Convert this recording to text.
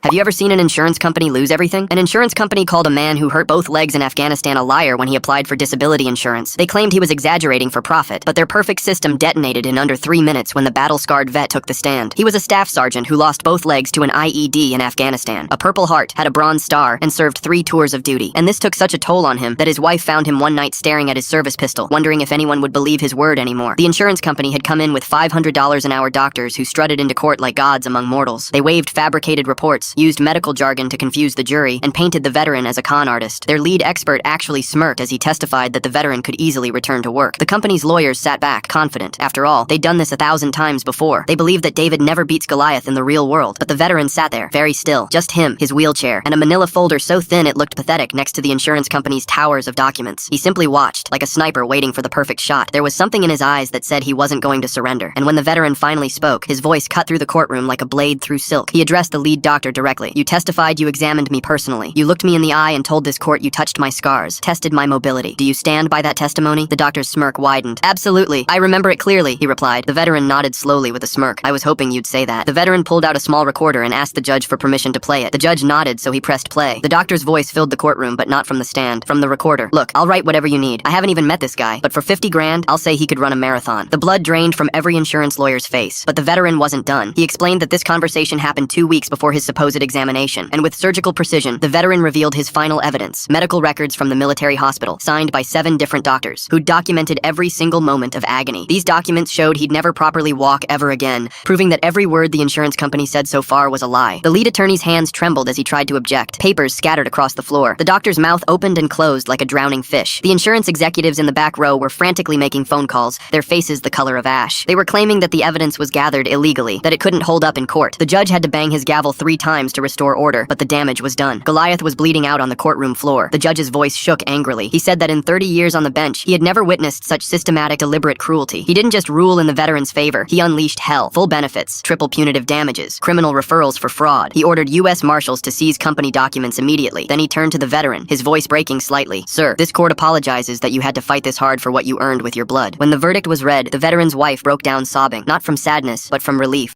Have you ever seen an insurance company lose everything? An insurance company called a man who hurt both legs in Afghanistan a liar when he applied for disability insurance. They claimed he was exaggerating for profit, but their perfect system detonated in under 3 minutes when the battle-scarred vet took the stand. He was a staff sergeant who lost both legs to an IED in Afghanistan, a Purple Heart, had a Bronze Star, and served 3 tours of duty. And this took such a toll on him that his wife found him one night staring at his service pistol, wondering if anyone would believe his word anymore. The insurance company had come in with $500 an hour doctors who strutted into court like gods among mortals. They waved fabricated reports, used medical jargon to confuse the jury, and painted the veteran as a con artist. Their lead expert actually smirked as he testified that the veteran could easily return to work. The company's lawyers sat back, confident. After all, they'd done this 1,000 times before. They believed that David never beats Goliath in the real world, but the veteran sat there, very still. Just him, his wheelchair, and a manila folder so thin it looked pathetic next to the insurance company's towers of documents. He simply watched, like a sniper waiting for the perfect shot. There was something in his eyes that said he wasn't going to surrender. And when the veteran finally spoke, his voice cut through the courtroom like a blade through silk. He addressed the lead doctor directly. "You testified you examined me personally. You looked me in the eye and told this court you touched my scars, tested my mobility. Do you stand by that testimony?" The doctor's smirk widened. "Absolutely. I remember it clearly," he replied. The veteran nodded slowly with a smirk. "I was hoping you'd say that." The veteran pulled out a small recorder and asked the judge for permission to play it. The judge nodded, so he pressed play. The doctor's voice filled the courtroom, but not from the stand, from the recorder. "Look, I'll write whatever you need. I haven't even met this guy, but for 50 grand, I'll say he could run a marathon." The blood drained from every insurance lawyer's face, but the veteran wasn't done. He explained that this conversation happened 2 weeks before his supposed examination, and with surgical precision, the veteran revealed his final evidence, medical records from the military hospital, signed by 7 different doctors, who documented every single moment of agony. These documents showed he'd never properly walk ever again, proving that every word the insurance company said so far was a lie. The lead attorney's hands trembled as he tried to object. Papers scattered across the floor. The doctor's mouth opened and closed like a drowning fish. The insurance executives in the back row were frantically making phone calls, their faces the color of ash. They were claiming that the evidence was gathered illegally, that it couldn't hold up in court. The judge had to bang his gavel 3 times to restore order, but the damage was done. Goliath was bleeding out on the courtroom floor. The judge's voice shook angrily. He said that in 30 years on the bench, he had never witnessed such systematic, deliberate cruelty. He didn't just rule in the veteran's favor. He unleashed hell. Full benefits, triple punitive damages, criminal referrals for fraud. He ordered U.S. Marshals to seize company documents immediately. Then he turned to the veteran, his voice breaking slightly. "Sir, this court apologizes that you had to fight this hard for what you earned with your blood." When the verdict was read, the veteran's wife broke down sobbing, not from sadness, but from relief.